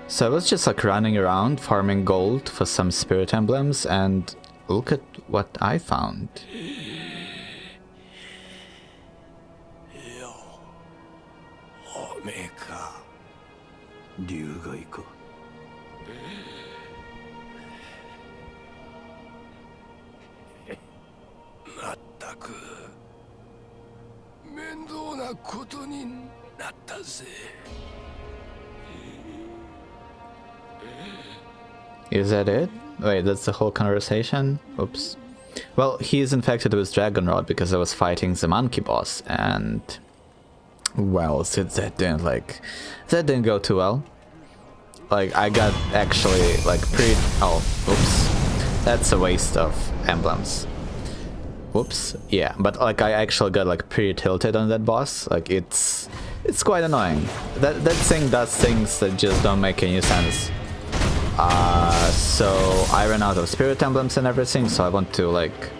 So I was just like running around farming gold for some spirit emblems, and look at what I found. Is that it? Wait, that's the whole conversation? Oops. Well, he's infected with Dragon Rot because I was fighting the monkey boss, and well, that didn't go too well. Like, I got actually like oops. That's a waste of emblems. Whoops. Yeah, but like I actually got like pretty tilted on that boss. Like it's quite annoying. That thing does things that just don't make any sense. So I ran out of spirit emblems and everything, so I want to like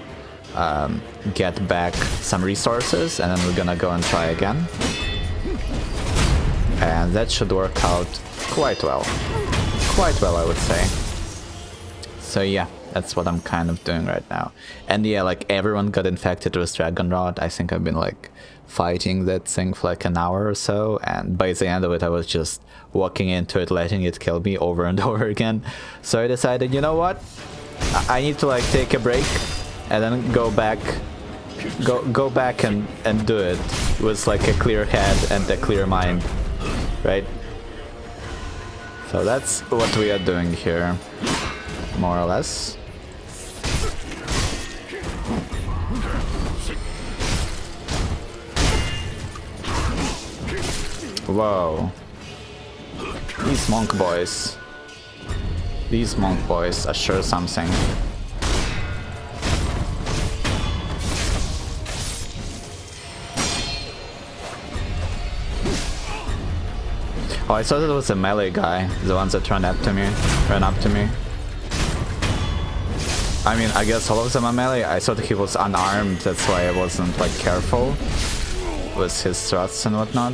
get back some resources, and then we're gonna go and try again. And that should work out quite well. Quite well, I would say. So yeah, that's what I'm kind of doing right now. And yeah, like everyone got infected with Dragon Rot. I think I've been like fighting that thing for like an hour or so, and by the end of it I was just walking into it, letting it kill me over and over again. So I decided, you know what? I need to like take a break and then go back and do it with like a clear head and a clear mind, right? So that's what we are doing here, more or less. Whoa. These monk boys are sure something. Oh, I thought it was a melee guy, the ones that ran up to me. I mean, I guess all of them are melee. I thought he was unarmed, that's why I wasn't like careful with his thrusts and whatnot.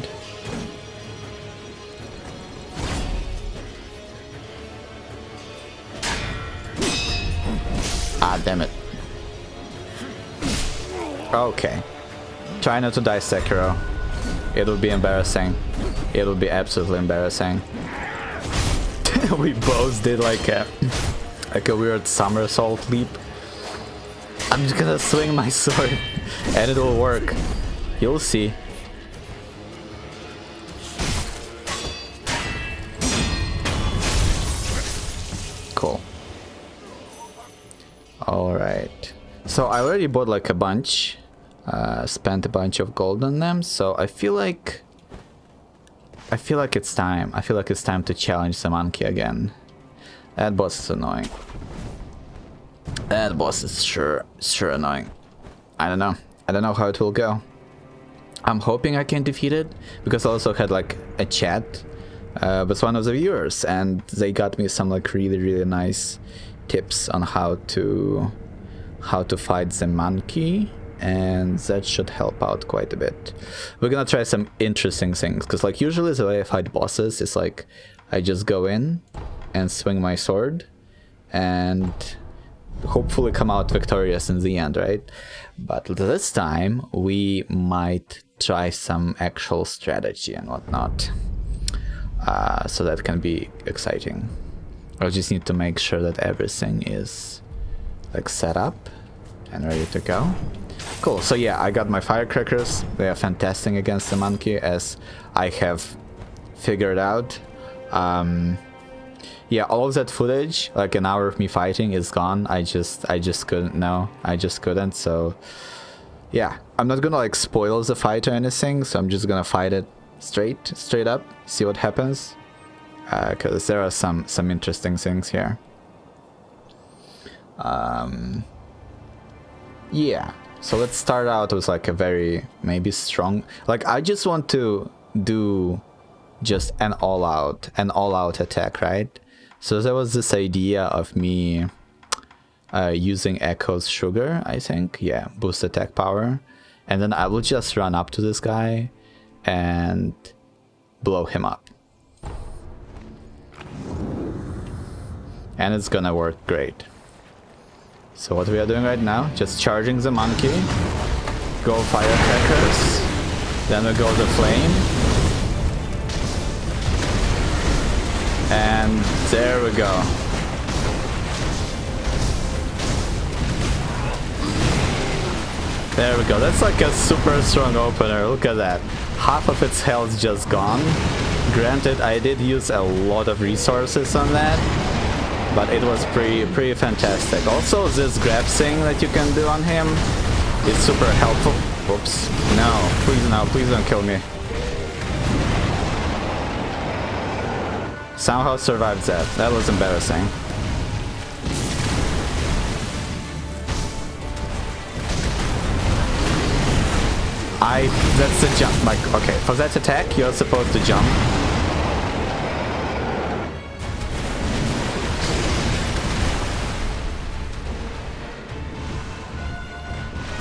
Ah, damn it. Okay. Try not to die, Sekiro. It'll be embarrassing. It'll be absolutely embarrassing. We both did like a weird somersault leap. I'm just gonna swing my sword and it will work. You'll see. Cool. Alright. So I already bought like a bunch. Spent a bunch of gold on them, so I feel like it's time. I feel like it's time to challenge the monkey again. That boss is annoying. That boss is sure annoying. I don't know how it will go. I'm hoping I can defeat it, because I also had like a chat with one of the viewers, and they got me some like really nice tips on how to fight the monkey. And that should help out quite a bit. We're gonna try some interesting things, because like usually the way I fight bosses is like I just go in and swing my sword and hopefully come out victorious in the end, right? But this time we might try some actual strategy and whatnot, so that can be exciting. I just need to make sure that everything is like set up and ready to go. Cool, so yeah, I got my firecrackers. They are fantastic against the monkey, as I have figured out. Yeah, all of that footage, like an hour of me fighting, is gone. I just couldn't know. I just couldn't, so yeah. I'm not gonna like spoil the fight or anything, so I'm just gonna fight it straight up, see what happens. Because there are some interesting things here. Yeah. So let's start out with like a very maybe strong, like I just want to do just an all-out attack, right? So there was this idea of me using Echo's sugar, I think, yeah, boost attack power, and then I will just run up to this guy and blow him up. And it's gonna work great. So what we are doing right now, just charging the monkey. Go firecrackers. Then we go the flame. And there we go. There we go. That's like a super strong opener. Look at that. Half of its health just gone. Granted, I did use a lot of resources on that, but it was pretty fantastic. Also, this grab thing that you can do on him is super helpful. Oops. No, please don't kill me. Somehow survived that. That was embarrassing. That's the jump. Like, okay, for that attack, you're supposed to jump.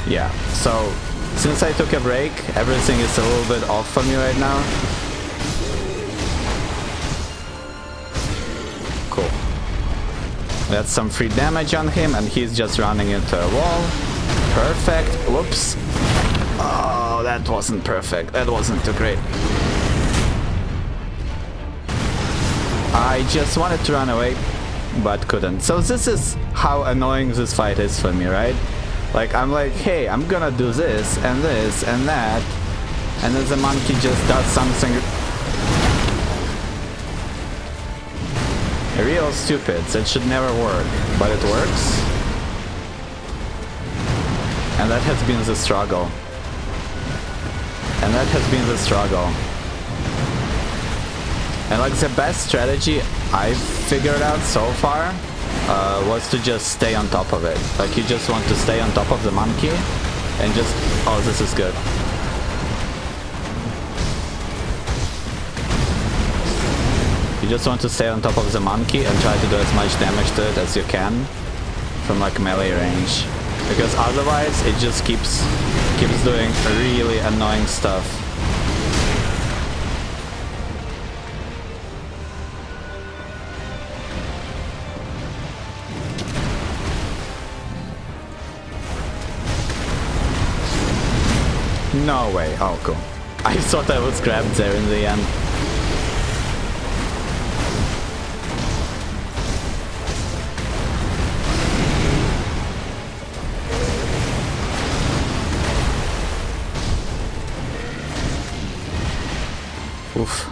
Yeah, so since I took a break, everything is a little bit off for me right now. Cool. That's some free damage on him, and he's just running into a wall. Perfect. Whoops. Oh, that wasn't perfect. That wasn't too great. I just wanted to run away, but couldn't. So this is how annoying this fight is for me, right? Like, I'm like, hey, I'm gonna do this and that, and then the monkey just does something real stupid. That should never work, but it works. And that has been the struggle. And that has been the struggle. And like the best strategy I've figured out so far was to just stay on top of it. Like, you just want to stay on top of the monkey and just... Oh, this is good. You just want to stay on top of the monkey and try to do as much damage to it as you can from like melee range. Because otherwise it just keeps doing really annoying stuff. No way. Oh, cool. I thought I was grabbed there in the end. Oof.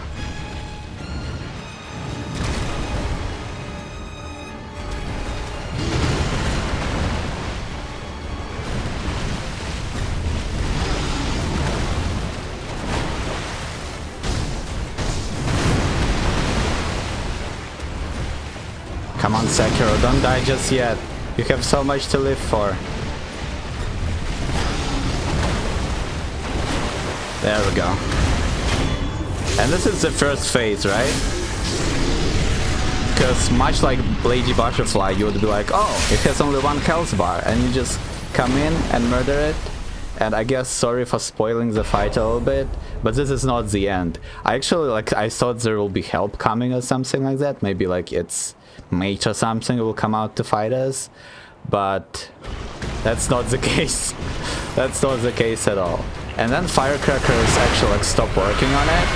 Come on, Sekiro, don't die just yet. You have so much to live for. There we go. And this is the first phase, right? Because much like Lady Butterfly, you would be like, oh, it has only one health bar, and you just come in and murder it. And I guess, sorry for spoiling the fight a little bit, but this is not the end. I actually, like, I thought there will be help coming or something like that. Maybe like its mate or something will come out to fight us, but that's not the case. That's not the case at all. And then firecrackers actually like stop working on it,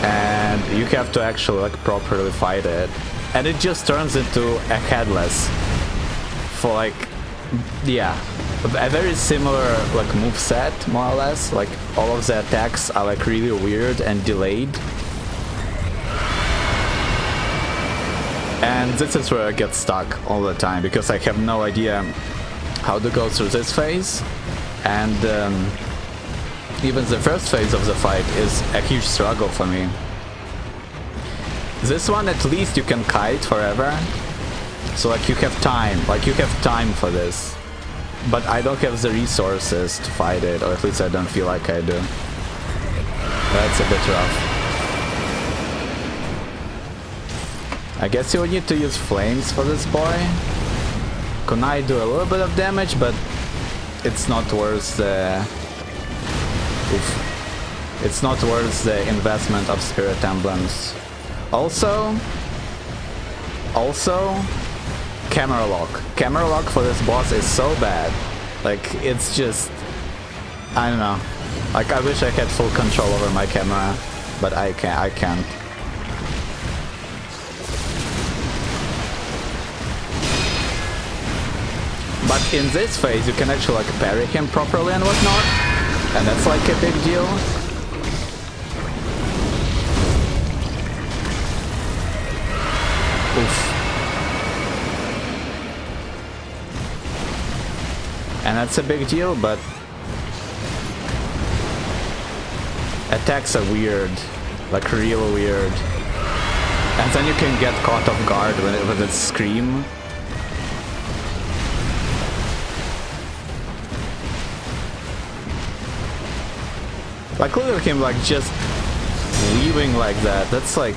and you have to actually like properly fight it, and it just turns into a headless for like, yeah, a very similar like moveset, more or less. Like all of the attacks are like really weird and delayed, and this is where I get stuck all the time because I have no idea how to go through this phase. And even the first phase of the fight is a huge struggle for me. This one at least you can kite forever, so like you have time for this. But I don't have the resources to fight it, or at least I don't feel like I do. That's a bit rough. I guess you would need to use flames for this boy. Kunai do a little bit of damage, but it's not worth the... Oof. It's not worth the investment of spirit emblems. Also, Also, camera lock. Camera lock for this boss is so bad. Like, it's just... I don't know. Like, I wish I had full control over my camera, but I can't. But in this phase, you can actually like parry him properly and whatnot, and that's like a big deal. Oof. And that's a big deal, but attacks are weird, like real weird. And then you can get caught off guard with its scream. Like, look at him, like, just weaving like that. That's like...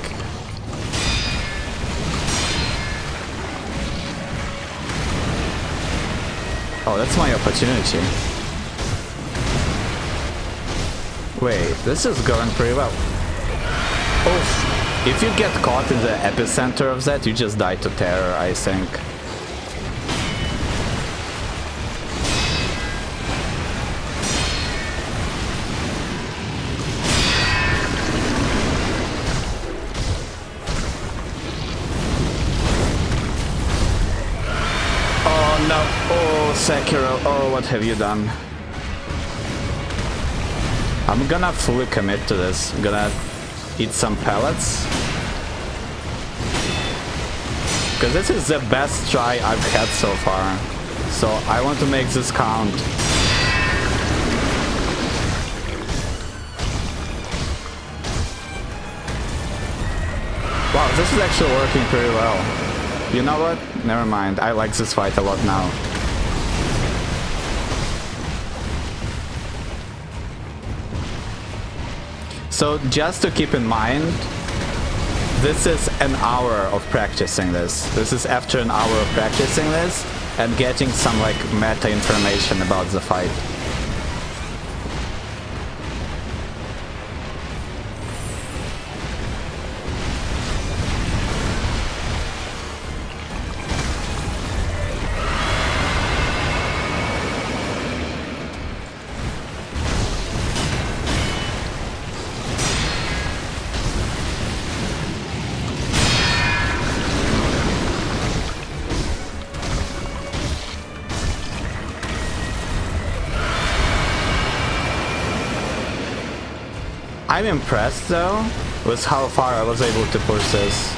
Oh, that's my opportunity. Wait, this is going pretty well. Oof. If you get caught in the epicenter of that, you just die to terror, I think. Oh, Sekiro, oh, what have you done? I'm gonna fully commit to this. I'm gonna eat some pellets. Because this is the best try I've had so far. So I want to make this count. Wow, this is actually working pretty well. You know what? Never mind. I like this fight a lot now. So just to keep in mind, this is an hour of practicing this. This is after an hour of practicing this and getting some like meta information about the fight. I'm impressed though with how far I was able to push this.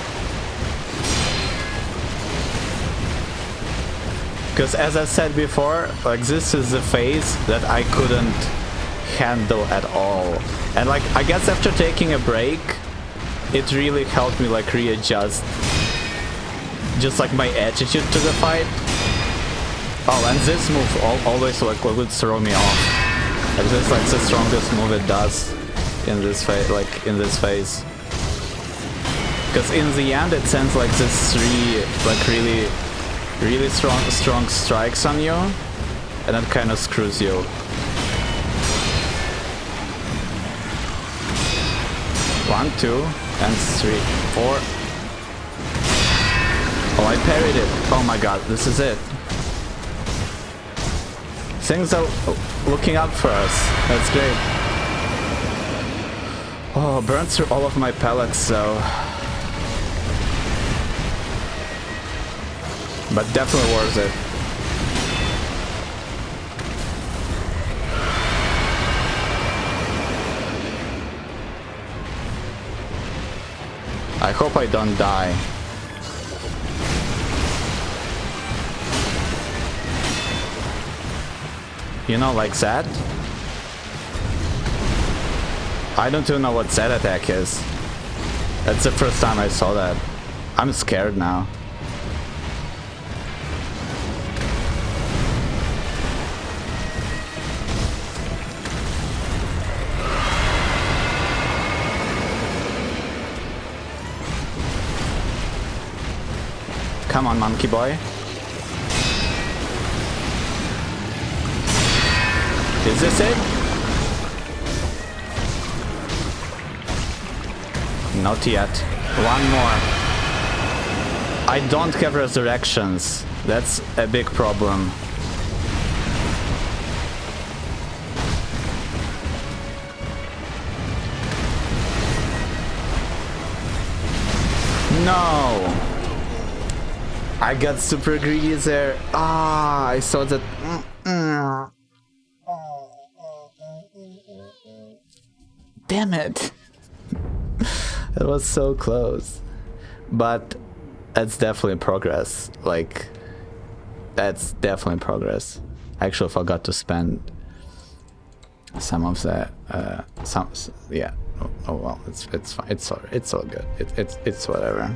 Because as I said before, like this is the phase that I couldn't handle at all. And like I guess after taking a break, it really helped me like readjust just like my attitude to the fight. Oh, and this move always like would throw me off. Like this is like the strongest move it does in this phase, because in the end it sends like this three like really strong strikes on you, and that kind of screws you. One, two, and three, four. Oh, I parried it. Oh my god, this is it. Things are looking up for us. That's great. Oh, burned through all of my pellets, so... But definitely worth it. I hope I don't die. You know, like that? I don't even know what that attack is. That's the first time I saw that. I'm scared now. Come on, monkey boy. Is this it? Not yet. One more. I don't have resurrections. That's a big problem. No! I got super greedy there. Ah, I saw that. Damn it! It was so close. But that's definitely progress. Like, that's definitely progress. I actually forgot to spend some of the yeah. Oh well, it's fine. It's all good. It's whatever.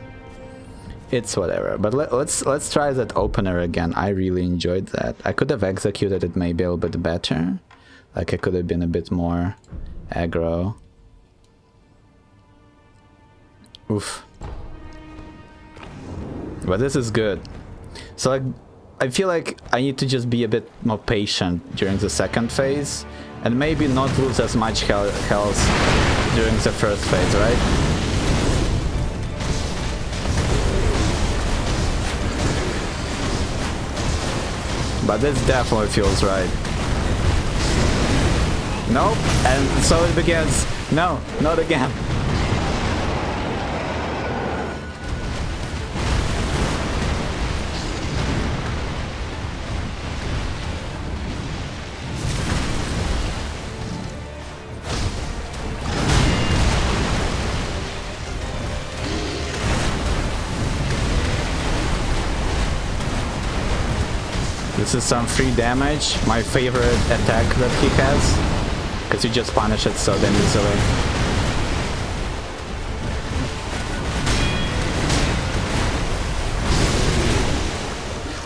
It's whatever. But let's try that opener again. I really enjoyed that. I could have executed it maybe a little bit better. Like I could have been a bit more aggro. Oof. But this is good. So like, I feel like I need to just be a bit more patient during the second phase and maybe not lose as much health during the first phase, right? But this definitely feels right. Nope, and so it begins. No, not again. This is some free damage, my favorite attack that he has, because you just punish it so damn easily.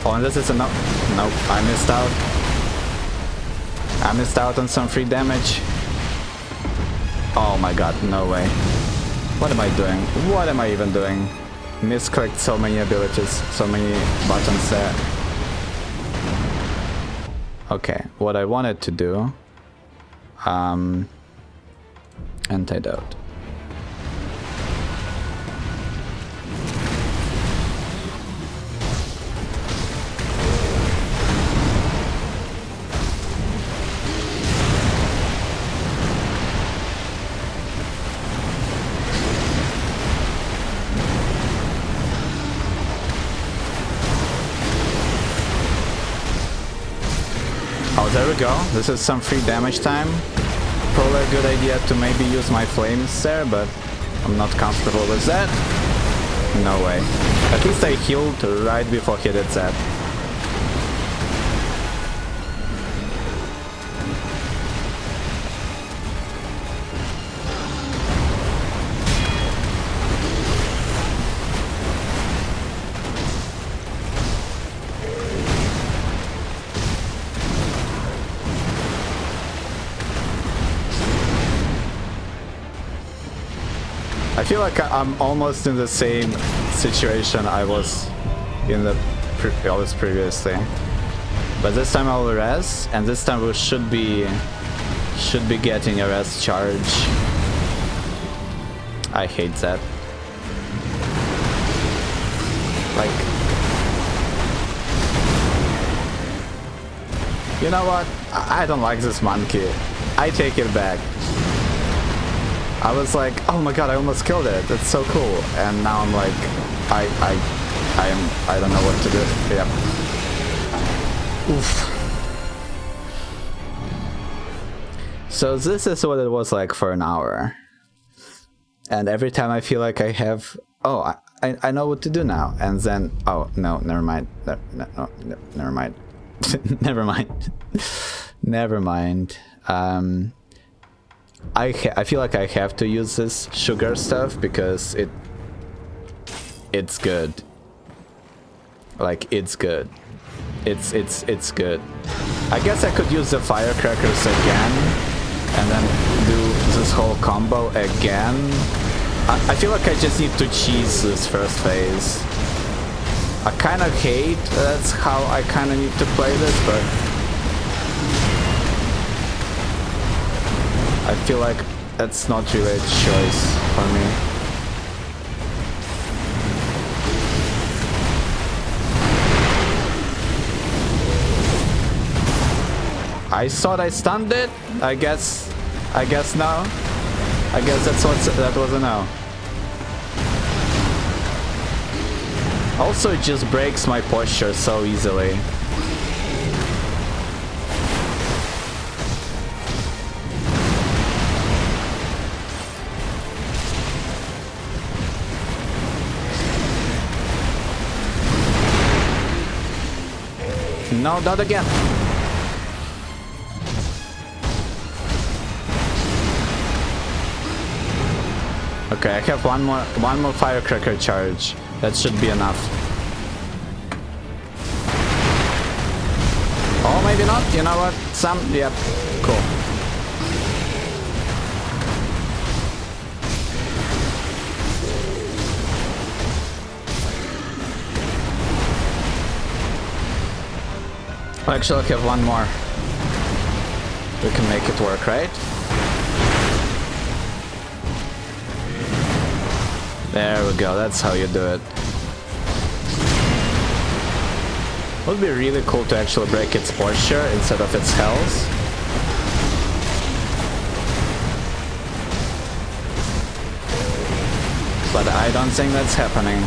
Oh, and this is enough. Nope, I missed out. I missed out on some free damage. Oh my god, no way. What am I doing? What am I even doing? Misclicked so many abilities, so many buttons there. Okay, what I wanted to do, antidote. Oh, there we go. This is some free damage time. Probably a good idea to maybe use my flames there, but I'm not comfortable with that. No way. At least I healed right before he did that. I feel like I'm almost in the same situation I was in the previously, but this time I'll res, and this time we should be getting a res charge. I hate that. Like, you know what? I don't like this monkey. I take it back. I was like, oh my god, I almost killed it. That's so cool. And now I'm like, I don't know what to do. Yep. Oof. So this is what it was like for an hour. And every time I feel like I have, oh, I know what to do now. And then, oh, no, never mind. No, never mind. Never mind. Never mind. I feel like I have to use this sugar stuff because it's good. Like, it's good. It's good. I guess I could use the firecrackers again and then do this whole combo again. I feel like I just need to cheese this first phase. I kind of hate that's how I kind of need to play this, but I feel like that's not really a choice for me. I thought I stunned it. I guess no. I guess that was a no. Also, it just breaks my posture so easily. No, not again. Okay, I have one more firecracker charge. That should be enough. Oh, maybe not. You know what? Yep. Cool. Actually, I have one more. We can make it work, right? There we go, that's how you do it. Would be really cool to actually break its posture instead of its health. But I don't think that's happening.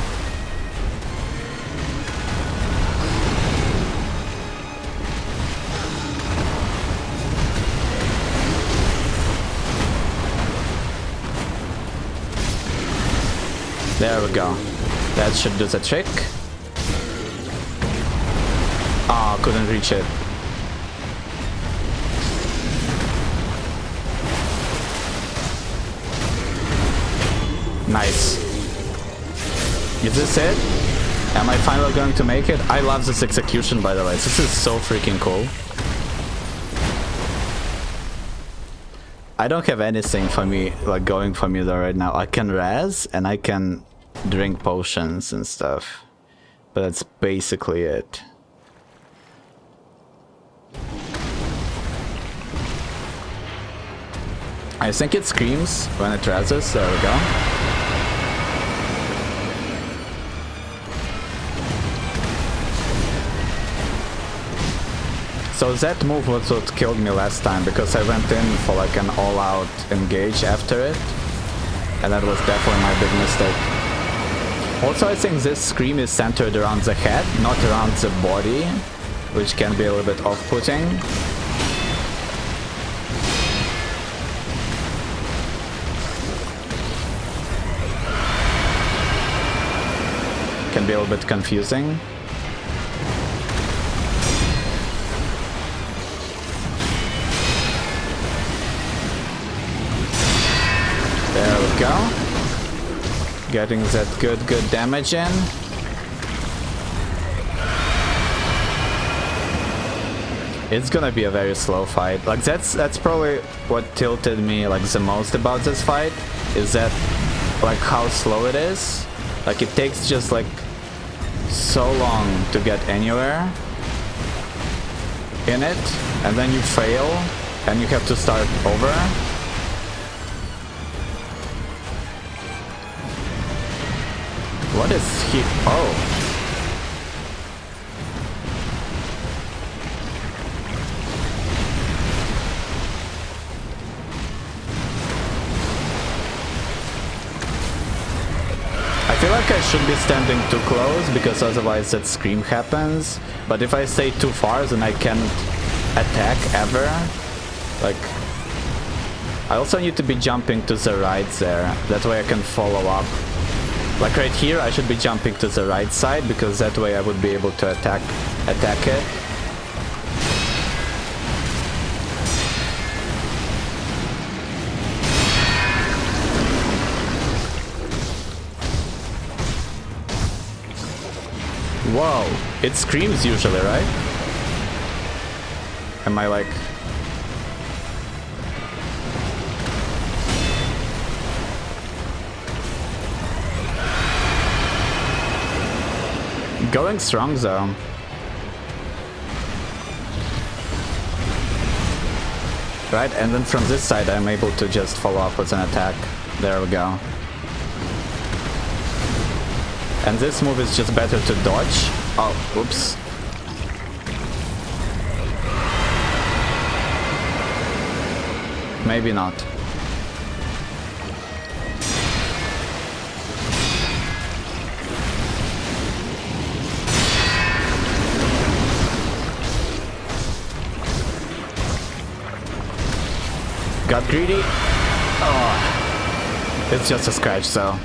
There we go. That should do the trick. Oh, couldn't reach it. Nice. Is this it? Am I finally going to make it? I love this execution, by the way. This is so freaking cool. I don't have anything for me, like going for me though right now. I can res and I can drink potions and stuff. But that's basically it. I think it screams when it reses. There we go. So that move was what killed me last time, because I went in for like an all-out engage after it, and that was definitely my big mistake. Also, I think this scream is centered around the head, not around the body, which can be a little bit off-putting. Can be a little bit confusing. There we go. Getting that good damage in. It's gonna be a very slow fight. Like that's probably what tilted me like the most about this fight, is that like how slow it is. Like it takes just like so long to get anywhere in it, and then you fail and you have to start over. What is he? Oh. I feel like I should be standing too close, because otherwise that scream happens. But if I stay too far, then I can't attack ever. Like, I also need to be jumping to the right there. That way I can follow up. Like right here, I should be jumping to the right side, because that way I would be able to attack it. Whoa, it screams usually, right? Am I like... Going strong though. Right, and then from this side I'm able to just follow up with an attack. There we go. And this move is just better to dodge. Oh, oops. Maybe not. Got greedy. Oh, it's just a scratch, so.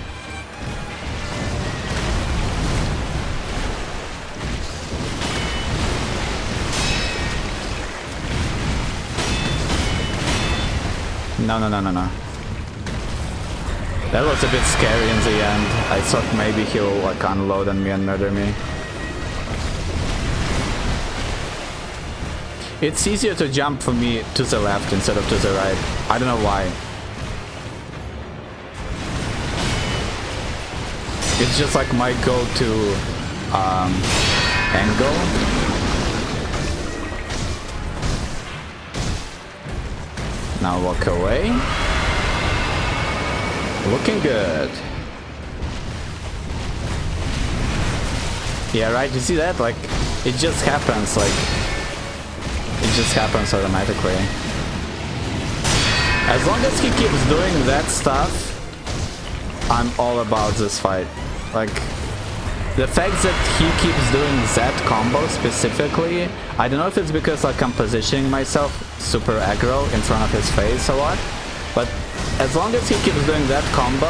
No. That was a bit scary in the end. I thought maybe he'll like unload on me and murder me. It's easier to jump for me to the left instead of to the right. I don't know why. It's just like my go-to angle. Now walk away. Looking good. Yeah, right, you see that? Like, it just happens, like... It just happens automatically. As long as he keeps doing that stuff, I'm all about this fight. Like, the fact that he keeps doing that combo specifically, I don't know if it's because like I'm positioning myself super aggro in front of his face a lot, but as long as he keeps doing that combo,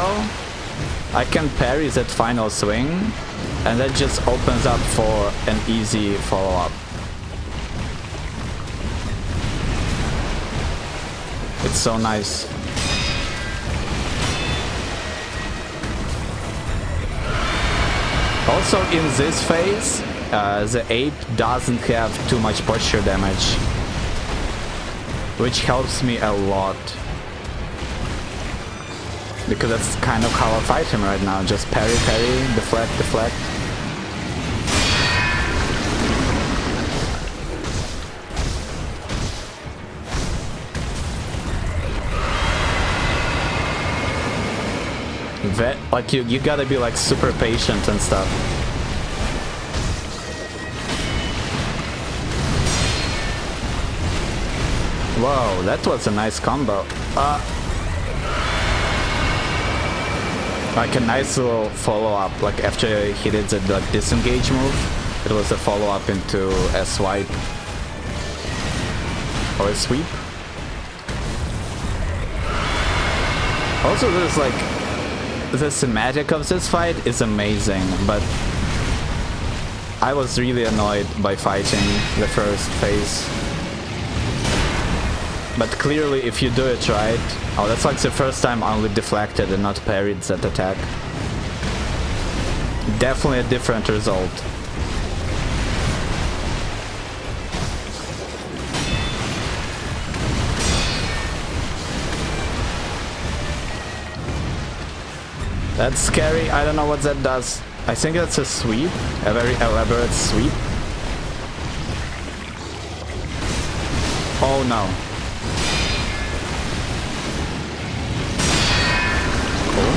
I can parry that final swing, and that just opens up for an easy follow-up. It's so nice. Also in this phase, the ape doesn't have too much posture damage, which helps me a lot. Because that's kind of how I fight him right now. Just parry, parry, deflect, deflect. Like you gotta be like super patient and stuff. Whoa, that was a nice combo. Like a nice little follow-up, like after he did the like, disengage move, it was a follow-up into a swipe. Or a sweep. Also there's like, the thematic of this fight is amazing, but I was really annoyed by fighting the first phase. But clearly if you do it right... Oh, that's like the first time I only deflected and not parried that attack. Definitely a different result. That's scary. I don't know what that does. I think that's a sweep. A very elaborate sweep. Oh no. Cool.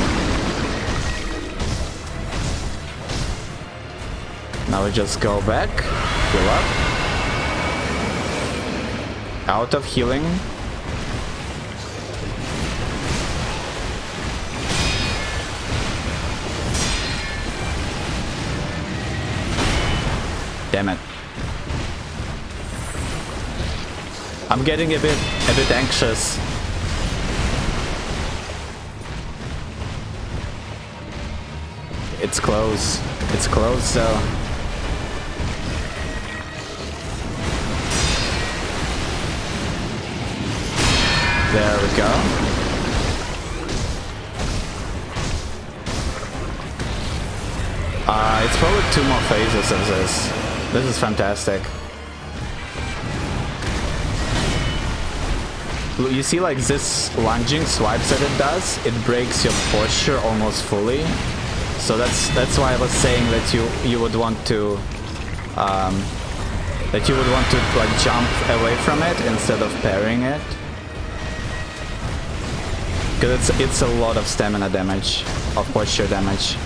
Now we just go back. Heal up. Out of healing. Damn it. I'm getting a bit anxious. It's close. It's close though. There we go. It's probably 2 more phases of this. This is fantastic. You see like this lunging swipes that it does, it breaks your posture almost fully. So that's why I was saying that you would want to like jump away from it instead of parrying it. Because it's a lot of stamina damage, of posture damage.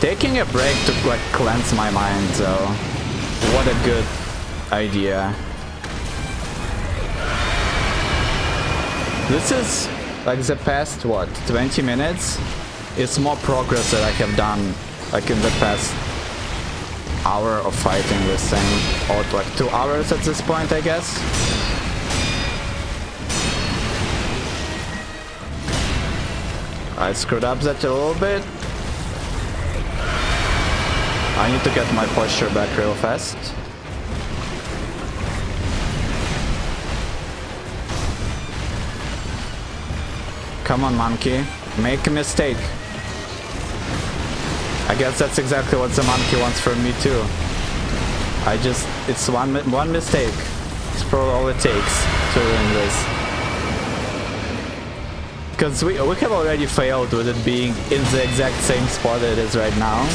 Taking a break to like cleanse my mind, so what a idea. This is like the past, what, 20 minutes? It's more progress that I have done like in the past hour of fighting this thing. Or like 2 hours at this point, I guess. I screwed up that a little bit. I need to get my posture back real fast. Come on, monkey. Make a mistake. I guess that's exactly what the monkey wants from me too. It's one mistake. It's probably all it takes to win this. Because we have already failed with it being in the exact same spot it is right now.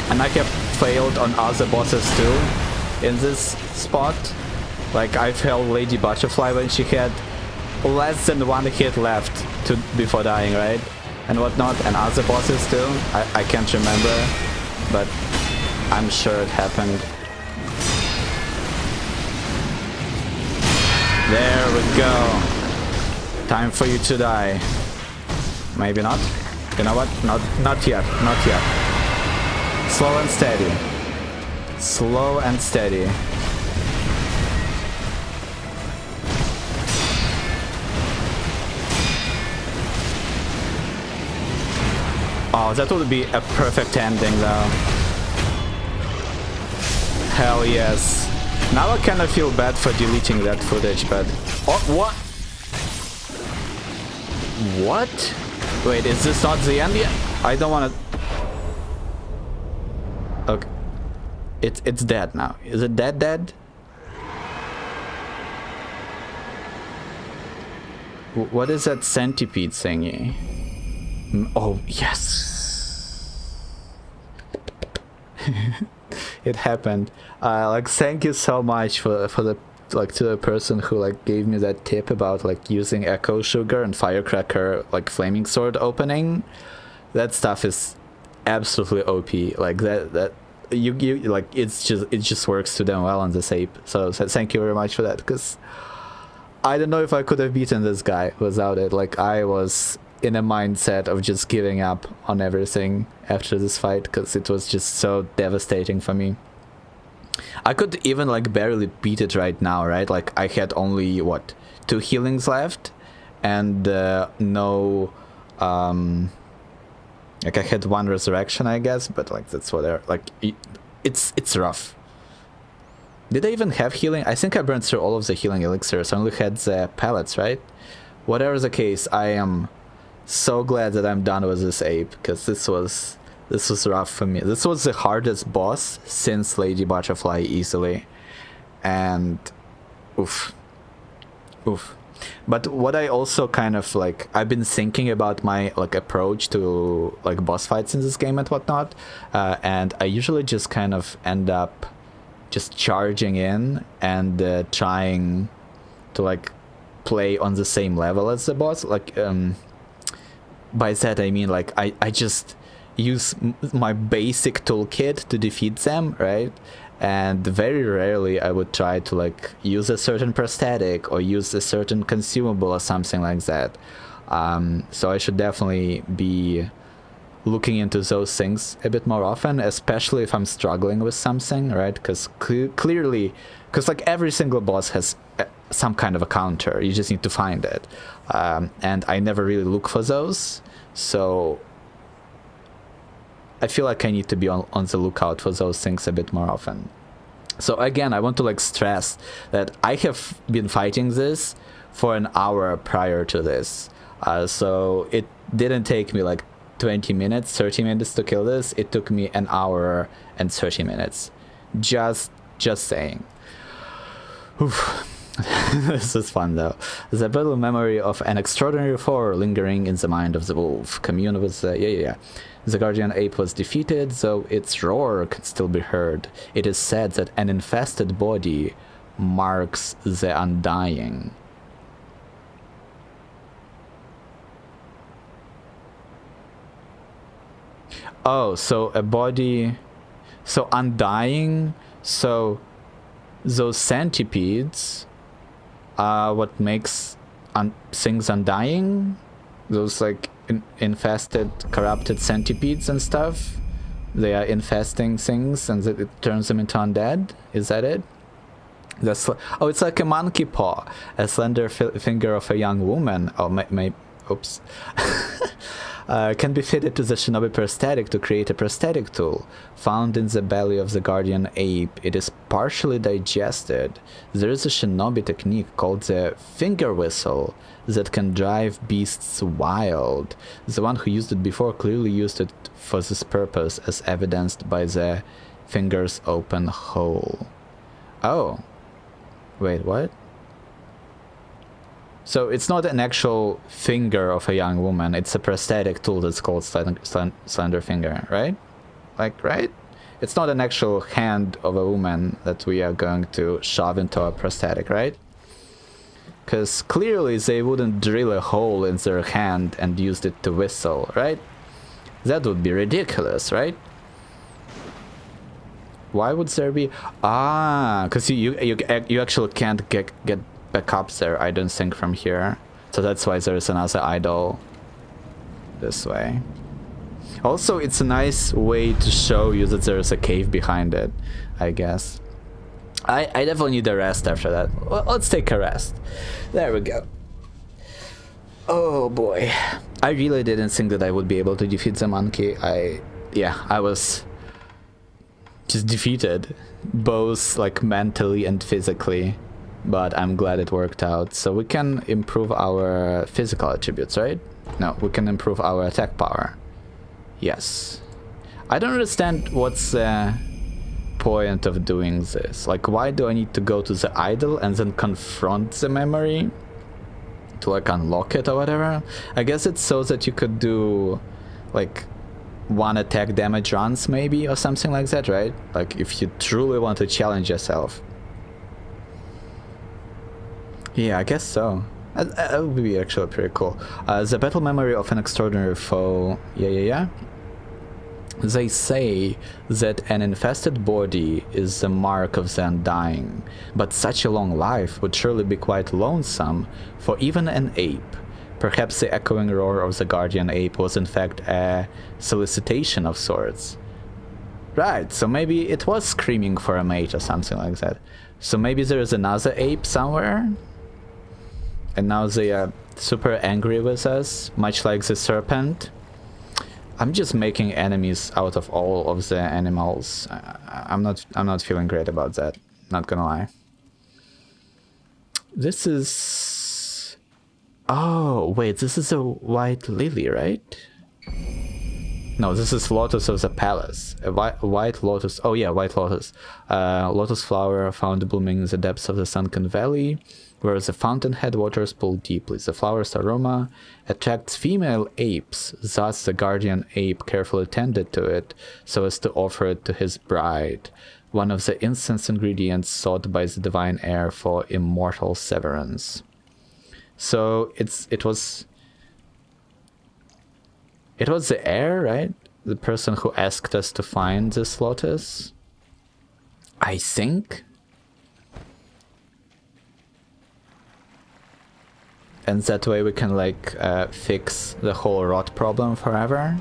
And I have failed on other bosses too in this spot. Like I failed Lady Butterfly when she had less than 1 hit left before dying, right? And whatnot, and other bosses too. I can't remember, but I'm sure it happened. There we go. Time for you to die. Maybe not. You know what? Not yet. Not yet. Slow and steady. Slow and steady. Oh, that would be a perfect ending though. Hell yes. Now I kind of feel bad for deleting that footage, but... Oh, what? What? Wait, is this not the end yet? I don't want to... Okay. It's dead now. Is it dead? What is that centipede thingy? Oh, yes. It happened. Like, thank you so much for the, like, to the person who, like, gave me that tip about, like, using Echo Sugar and Firecracker, like, Flaming Sword opening. That stuff is absolutely OP. Like, that you like, it just works to them well on this ape. So thank you very much for that, because I don't know if I could have beaten this guy without it. Like, I was in a mindset of just giving up on everything after this fight, because it was just so devastating for me. I could even, like, barely beat it right now, right? Like, I had only, what, 2 healings left, and no, like, I had 1 resurrection, I guess, but, like, that's what like, it's rough. Did I even have healing? I think I burned through all of the healing elixirs. I only had the pellets, right? Whatever the case, I am so glad that I'm done with this ape, because this was rough for me. This was the hardest boss since Lady Butterfly, easily. And oof. But what I also kind of, like, I've been thinking about my, like, approach to, like, boss fights in this game and whatnot, and I usually just kind of end up just charging in and trying to, like, play on the same level as the boss. Like, by that I mean, like, I just use my basic toolkit to defeat them, right? And very rarely I would try to, like, use a certain prosthetic or use a certain consumable or something like that. So I should definitely be looking into those things a bit more often, especially if I'm struggling with something, right? Because clearly, because, like, every single boss has some kind of a counter. You just need to find it. And I never really look for those. So I feel like I need to be on the lookout for those things a bit more often. So again, I want to, like, stress that I have been fighting this for an hour prior to this. So it didn't take me, like, 20 minutes, 30 minutes to kill this. It took me an hour and 30 minutes. Just saying. Oof. This is fun though. The battle memory of an extraordinary foe lingering in the mind of the wolf. Commune with the... The guardian ape was defeated, though its roar can still be heard. It is said that an infested body marks the undying. Oh, so a body... So undying, so... those centipedes are what makes things undying. Those like infested, corrupted centipedes and stuff. They are infesting things and it turns them into undead. Is that it? That's oh, it's like a monkey paw, a slender finger of a young woman. Oh, oops. Can be fitted to the shinobi prosthetic to create a prosthetic tool. Found in the belly of the guardian ape, it is partially digested. There is a shinobi technique called the finger whistle that can drive beasts wild. The one who used it before clearly used it for this purpose, as evidenced by the finger's open hole. Oh. Wait, what? So it's not an actual finger of a young woman, it's a prosthetic tool that's called slender finger, right? Like, right? It's not an actual hand of a woman that we are going to shove into a prosthetic, right? Because clearly they wouldn't drill a hole in their hand and use it to whistle, right? That would be ridiculous, right? Why would there be... Ah, because you actually can't get back up there, I don't think, from here. So that's why there's another idol this way. Also, it's a nice way to show you that there's a cave behind it, I guess. I definitely need a rest after that. Well, let's take a rest. There we go. Oh boy. I really didn't think that I would be able to defeat the monkey. Yeah, I was just defeated, both like mentally and physically. But I'm glad it worked out. So we can improve our physical attributes, right? No, we can improve our attack power. Yes. I don't understand what's the point of doing this. Like, why do I need to go to the idol and then confront the memory to like unlock it or whatever? I guess it's so that you could do like one attack damage runs maybe or something like that, right? Like if you truly want to challenge yourself. Yeah, I guess so. That would be actually pretty cool. The battle memory of an extraordinary foe. Yeah. They say that an infested body is the mark of the undying, but such a long life would surely be quite lonesome for even an ape. Perhaps the echoing roar of the guardian ape was in fact a solicitation of sorts. Right, so maybe it was screaming for a mate or something like that. So maybe there is another ape somewhere? And now they are super angry with us, much like the serpent. I'm just making enemies out of all of the animals. I'm not feeling great about that. Not gonna lie. This is... Oh, wait, this is a white lily, right? No, this is Lotus of the Palace. A white lotus. Oh yeah, white lotus. Lotus flower found blooming in the depths of the sunken valley, where the fountainhead waters pool deeply. The flower's aroma attracts female apes, thus the guardian ape carefully tended to it so as to offer it to his bride, one of the incense ingredients sought by the divine heir for immortal severance. So it was the heir, right? The person who asked us to find this lotus, I think. And that way we can like fix the whole rot problem forever,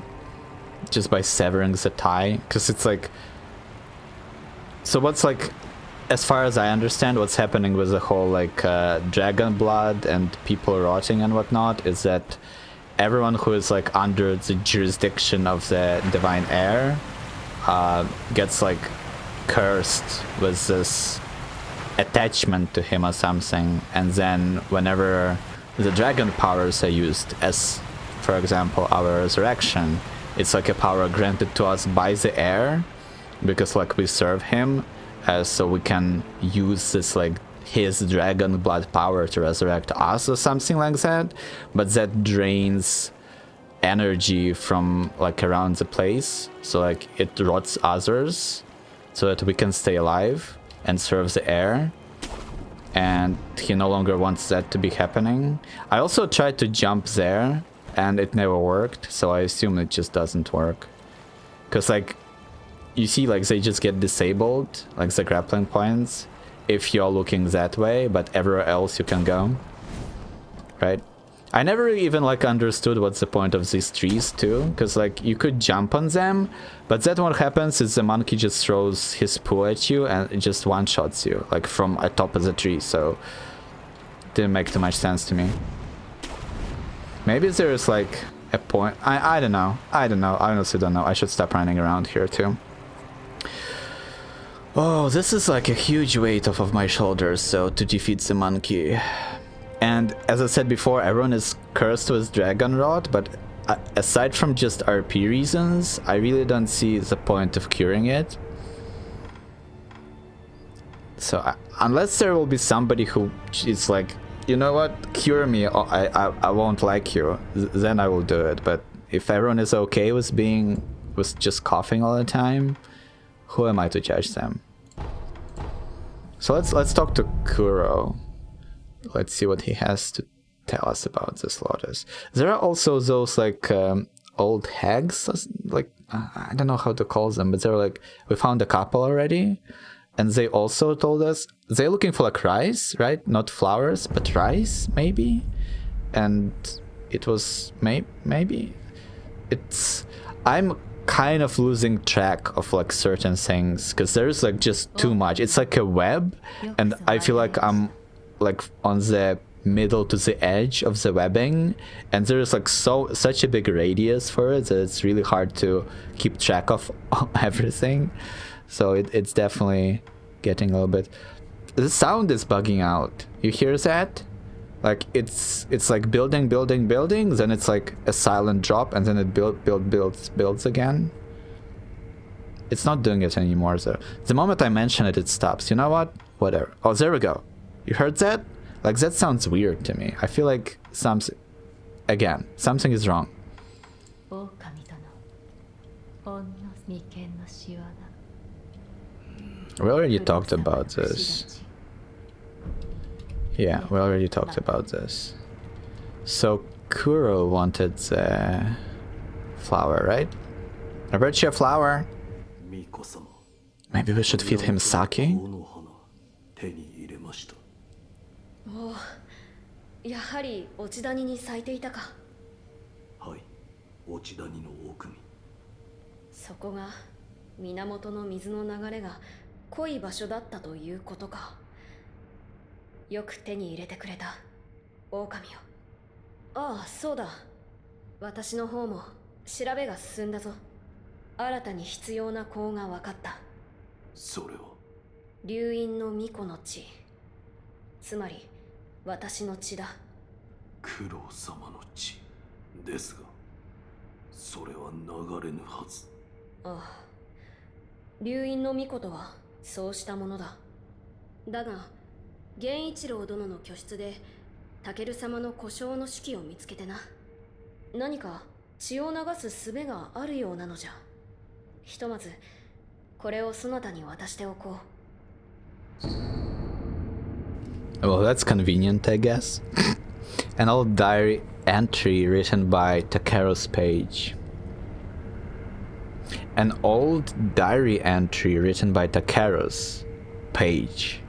just by severing the tie. Because it's like, so what's like, as far as I understand, what's happening with the whole like dragon blood and people rotting and whatnot is that everyone who is like under the jurisdiction of the divine heir gets like cursed with this attachment to him or something, and then whenever the dragon powers are used, as for example our resurrection, it's like a power granted to us by the heir because like we serve him, so we can use this like his dragon blood power to resurrect us or something like that, but that drains energy from like around the place, so like it rots others so that we can stay alive and serve the heir, and he no longer wants that to be happening. I also tried to jump there and it never worked, so I assume it just doesn't work, because like you see like they just get disabled, like the grappling points, if you're looking that way, but everywhere else you can go. Right? I never even like understood what's the point of these trees too, because like you could jump on them, but then what happens is the monkey just throws his poo at you and it just one-shots you, like from atop of the tree, so didn't make too much sense to me. Maybe there's like a point. I don't know. I honestly don't know. I should stop running around here too. Oh, this is like a huge weight off of my shoulders, so to defeat the monkey. And as I said before, everyone is cursed with Dragon Rot, but aside from just RP reasons, I really don't see the point of curing it. So unless there will be somebody who is like, you know what, cure me, or I won't like you, then I will do it. But if everyone is okay with just coughing all the time, who am I to judge them? So let's talk to Kuro. Let's see what he has to tell us about this lotus. There are also those like old hags, like I don't know how to call them, but they're like, we found a couple already, and they also told us they're looking for like rice, right? Not flowers, but rice maybe. And it was maybe it's I'm kind of losing track of like certain things because there's like just too much. It's like a web, and I feel like I'm like on the middle to the edge of the webbing, and there's like such a big radius for it that it's really hard to keep track of everything. So it's definitely getting a little bit. The sound is bugging out. You hear that? Like it's like building, then it's like a silent drop, and then it builds again. It's not doing it anymore though. The moment I mention it, it stops. You know what? Whatever. Oh, there we go. You heard that? Like that sounds weird to me. I feel like something is wrong. We already talked about this. Yeah, we already talked about this. So Kuro wanted the flower, right? I brought you a flower. Maybe we should feed him sake? やはり落ち谷に咲いていたか。はい、落ち谷の奥に。そこが源の水の流れが濃い場所だったということか。よく手に入れてくれた、狼よ。ああ、そうだ。私の方も調べが進んだぞ。新たに必要な子が分かった。それは流因の巫女の血。つまり私の血だ。九郎様の血ですが、それは流れぬはず。ああ、流因の巫女とはそうしたものだ。だが源一郎殿の居室でタケル様の故障の式を見つけてな。何か血を流す術があるようなのじゃ。ひとまずこれをそなたに渡しておこう。Well, that's convenient, I guess. An old diary entry written by Takeru's page. An old diary entry written by Takeru's page.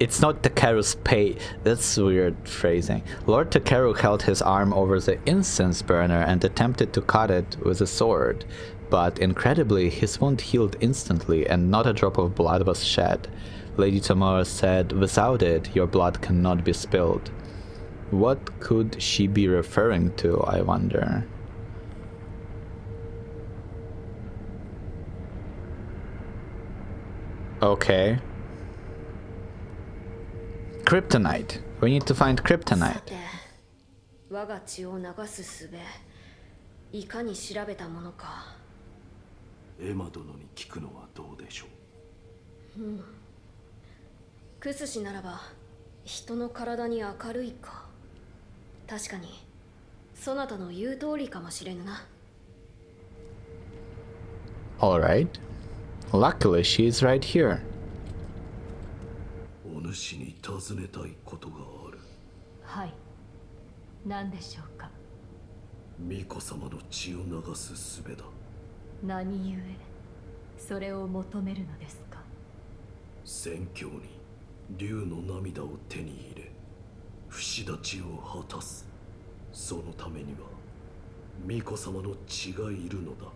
It's not Takeru's page. That's weird phrasing. Lord Takeru held his arm over the incense burner and attempted to cut it with a sword. But incredibly, his wound healed instantly and not a drop of blood was shed. Lady Tamara said, without it, your blood cannot be spilled. What could she be referring to, I wonder? Okay. Kryptonite. We need to find kryptonite. 我が血を流す術、いかに調べたものか。エマ殿に聞くのはどうでしょう。クスシならば人の体に明るいか。確かにそなたの言う通りかもしれぬな。Alright. Luckily, she is right here. お主に尋ねたいことがある。はい。何でしょうか。巫女様の血を流す術だ。何故それを求めるのですか。戦況に竜の涙を手に入れ不死立ちを果たす。そのためには巫女様の血がいるのだ。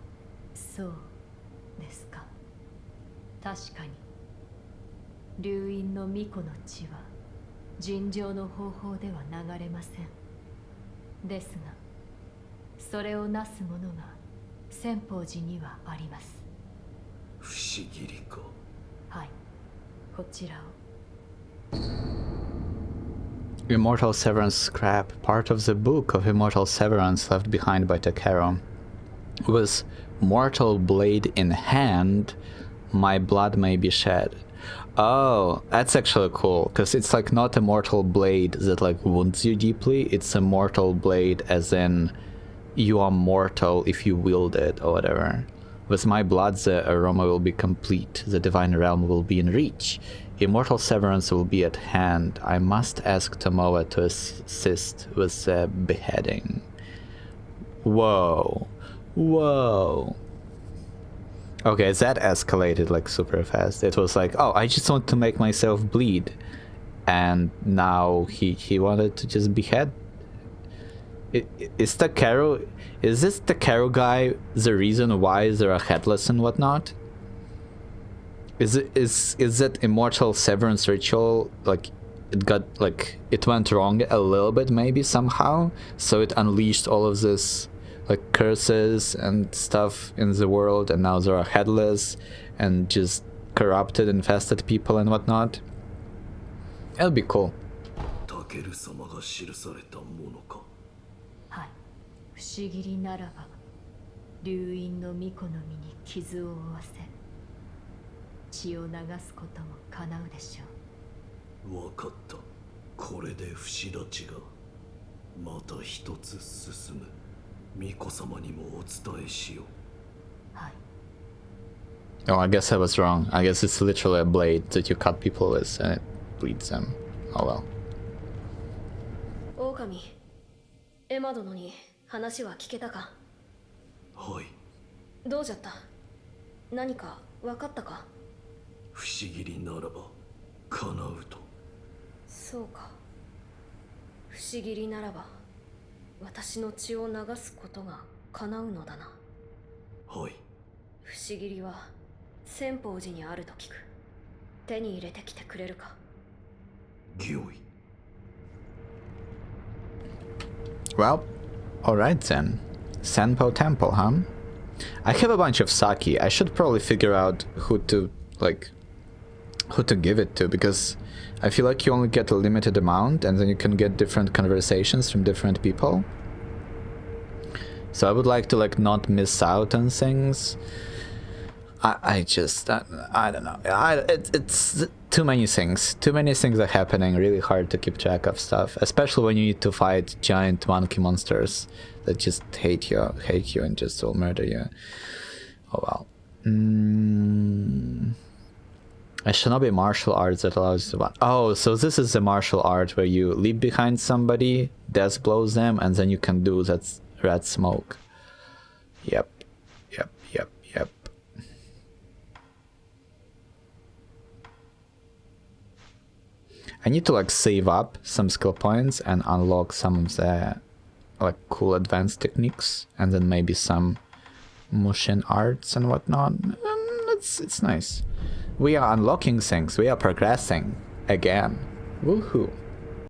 そうですか。確かに流因の巫女の血は尋常の方法では流れません。ですがそれをなす者が仙宝寺にはあります。不思議りか。はい、こちらを。Immortal Severance scrap. Part of the book of Immortal Severance left behind by Sekiro was mortal blade in hand, my blood may be shed. Oh, that's actually cool, because it's like not a mortal blade that like wounds you deeply, it's a mortal blade as in you are mortal if you wield it or whatever. With my blood the aroma will be complete, the divine realm will be in reach. Immortal Severance will be at hand. I must ask Tomoe to assist with the beheading. Whoa. Whoa. Okay, that escalated like super fast. It was like, oh, I just want to make myself bleed. And now he wanted to just behead. Is Takero... Is this Takero guy the reason why there are headless and whatnot? Is that Immortal Severance ritual, like, it went wrong a little bit maybe somehow? So it unleashed all of this, like, curses and stuff in the world, and now there are headless and just corrupted, infested people and whatnot? It'll be cool. タケル様が記されたものか。はい、不思議りならば流因の巫女の身に傷を負わせ血を流すことも叶うでしょう。わかった。これで不死立ちがまた一つ進む。巫女様にもお伝えしよう。はい。 Oh, I guess I was wrong. I guess it's literally a blade that you cut people with and it bleeds them. Oh well. 狼、エマ殿に話は聞けたか？はい。どうじゃった？何か分かったか？不思議りならば叶うと。そうか。不思議りならば私の血を流すことが叶うのだな。はい。不思議りは仙宝寺にあると聞く。手に入れてきてくれるか？御意。 Well, alright then. Senpo Temple, huh? I have a bunch of sake. I should probably figure out who to give it to, because I feel like you only get a limited amount and then you can get different conversations from different people. So I would like to like not miss out on things. I don't know. It's too many things. Too many things are happening. Really hard to keep track of stuff, especially when you need to fight giant monkey monsters that just hate you and just will murder you. Oh well. A shinobi martial arts that allows you to... Oh, so this is the martial art where you leap behind somebody, death blows them, and then you can do that red smoke. Yep. I need to like save up some skill points and unlock some of the like cool advanced techniques, and then maybe some Mushin arts and whatnot. It's nice. We are unlocking things. We are progressing again. Woohoo!